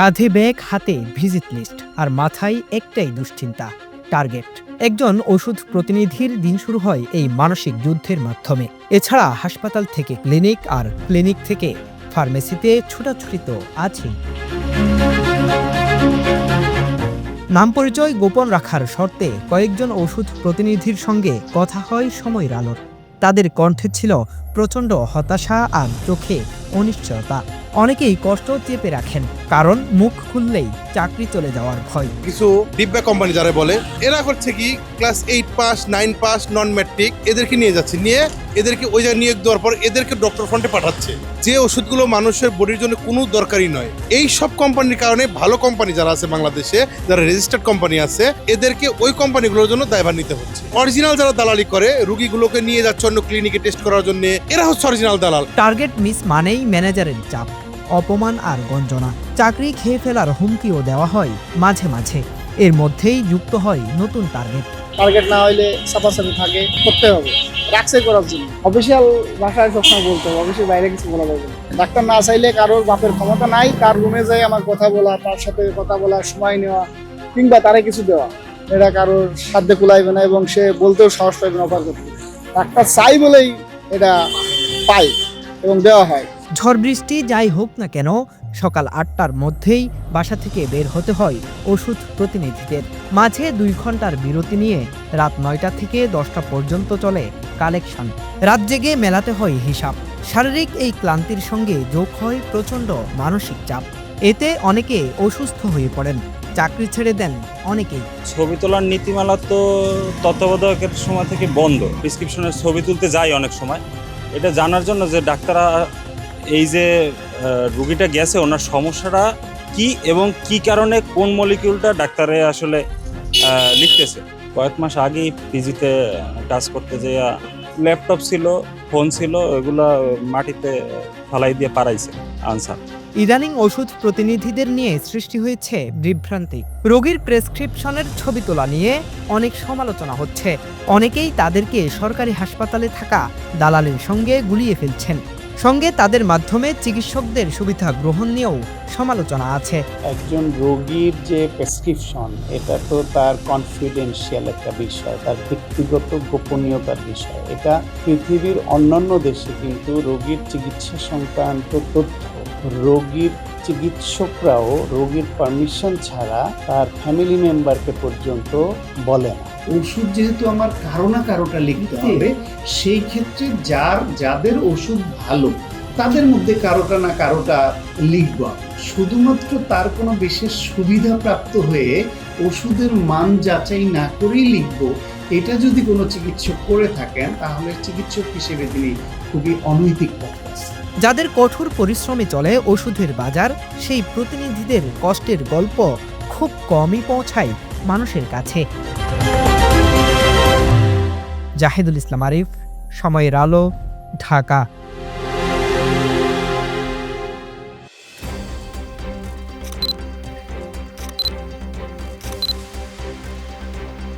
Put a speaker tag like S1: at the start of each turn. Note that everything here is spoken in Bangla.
S1: কাঁধে ব্যাগ, হাতে ভিজিট লিস্ট আর মাথায় একটাই দুশ্চিন্তা, টার্গেট। একজন ওষুধ প্রতিনিধির দিন শুরু হয় এই মানসিক যুদ্ধের মাধ্যমে। এছাড়া হাসপাতাল থেকে ক্লিনিক আর ক্লিনিক থেকে ফার্মেসিতে ছোটাছুটি তো আছেই। নাম পরিচয় গোপন রাখার শর্তে কয়েকজন ওষুধ প্রতিনিধির সঙ্গে কথা হয় সময়ের আলোর। তাদের কণ্ঠে ছিল প্রচণ্ড হতাশা আর চোখে অনিশ্চয়তা। অনেকেই কষ্ট চেপে রাখেন, কারণ মুখ খুললেই চাকরি চলে যাওয়ার ভয়।
S2: কিছু ডিব্বা কোম্পানি যারা বলে, এরা করছে কি ক্লাস 8 পাস 9 পাস নন ম্যাট্রিক এদেরকে নিয়ে যাচ্ছে, নিয়ে এদেরকে ওই জায়গায় নিয়োগ দেওয়ার পর এদেরকে ডক্টর ফ্রন্টে পাঠাচ্ছে, যে ওষুধগুলো মানুষের বডির জন্য কোনো দরকারই নয়। এই সব কোম্পানির কারণে ভালো কোম্পানি যারা আছে বাংলাদেশে, যারা রেজিস্টার্ড কোম্পানি আছে, এদেরকে ওই কোম্পানিগুলোর জন্য দায়ভার নিতে হচ্ছে। অরিজিনাল যারা দালালি করে রুগীগুলোকে নিয়ে যাচ্ছে অন্য ক্লিনিকে টেস্ট করার জন্য, এরা হচ্ছে অরিজিনাল দালাল।
S1: টার্গেট মিস মানেই ম্যানেজারের চাপ, অপমান আর গঞ্জনা। চাকরি খেয়ে ফেলার হুমকিও দেওয়া হয় মাঝে মাঝে। এর মধ্যেই যুক্ত হয় নতুন টার্গেট
S3: না হইলে সাফাসাফি থাকে, করতে হবে, রাখছে করার জন্য। অফিসিয়াল ভাষায় সবসময় বলতে হবে, অফিসের বাইরে কিছু বলা যাবে না। ডাক্তার না চাইলে কারোর বাপের ক্ষমতা নাই তার রুমে যাই আমার কথা বলা, তার সাথে কথা বলার সময় নেওয়া কিংবা তারে কিছু দেওয়া, এটা কারোর সাধ্যে কুলাইবে না এবং সে বলতেও সাহস পাইবে না অফার করতে। ডাক্তার চাই বলেই এটা পায় এবং দেওয়া হয়।
S1: ঝড় বৃষ্টি যাই হোক না কেন, সকাল ৮টার মধ্যেই বাসা থেকে বের হতে হয় ওষুধ প্রতিনিধিদের। মাঝে ২ ঘন্টার বিরতি নিয়ে রাত ৯টা থেকে ১০টা পর্যন্ত চলে কালেকশন। রাত জেগে মেলাতে হয় হিসাব। শারীরিক এই ক্লান্তির সঙ্গে যোগ হয় প্রচণ্ড মানসিক চাপ। এতে অনেকে অসুস্থ হয়ে পড়েন, চাকরি ছেড়ে দেন অনেকেই।
S4: ছবি তোলার নীতিমালা তো তত্ত্বাবধায়কের সময় থেকে বন্ধ। প্রেসক্রিপশনের ছবি তুলতে যাই অনেক সময়, এটা জানার জন্য যে ডাক্তাররা এই যে রুগীটা গেছে ওনার সমস্যাটা কি এবং কি কারণে কোন মলিকিউলটা ডাক্তারে আসলে লিখতেছে। কয়েক মাস আগেই পিজিতে কাজ করতে যেয়ে ল্যাপটপ ছিল, ফোন ছিল, এগুলো মাটিতে ফালাই দিয়ে পারাইছে আনসার।
S1: ইদানিং ওষুধ প্রতিনিধিদের নিয়ে সৃষ্টি হয়েছে বিভ্রান্তি। রোগীর প্রেসক্রিপশনের ছবি তোলা নিয়ে অনেক সমালোচনা হচ্ছে। অনেকেই তাদেরকে সরকারি হাসপাতালে থাকা দালালের সঙ্গে গুলিয়ে ফেলছেন। সঙ্গে তাদের মাধ্যমে চিকিৎসকদের সুবিধা গ্রহণ নিয়েও সমালোচনা আছে।
S5: একজন রোগীর যে প্রেসক্রিপশন, এটা তো তার কনফিডেন্সিয়াল একটা বিষয়, তার ব্যক্তিগত গোপনীয়তার বিষয়। এটা পৃথিবীর অন্যান্য দেশে কিন্তু রোগীর চিকিৎসা সংক্রান্ত তথ্য রোগীর চিকিৎসকরাও রোগীর পারমিশন ছাড়া তার ফ্যামিলি মেম্বারকে পর্যন্ত বলে না।
S6: ওষুধ যেহেতু আমার কারো না কারোটা লিখতে হবে, সেই ক্ষেত্রে যাদের ওষুধ ভালো তাদের মধ্যে কারোটা না কারোটা লিখব। শুধুমাত্র তার কোনো বিশেষ সুবিধা প্রাপ্ত হয়ে ওষুধের মান যাচাই না করেই লিখব, এটা যদি কোনো চিকিৎসক করে থাকেন তাহলে চিকিৎসক হিসেবে তিনি খুবই অনৈতিক পথ।
S1: যাদের কঠোর পরিশ্রমে চলে ওষুধের বাজার, সেই প্রতিনিধিদের কষ্টের গল্প খুব কমই পৌঁছায় মানুষের কাছে। জাহিদুল ইসলাম আরিফ, সময়ের আলো, ঢাকা।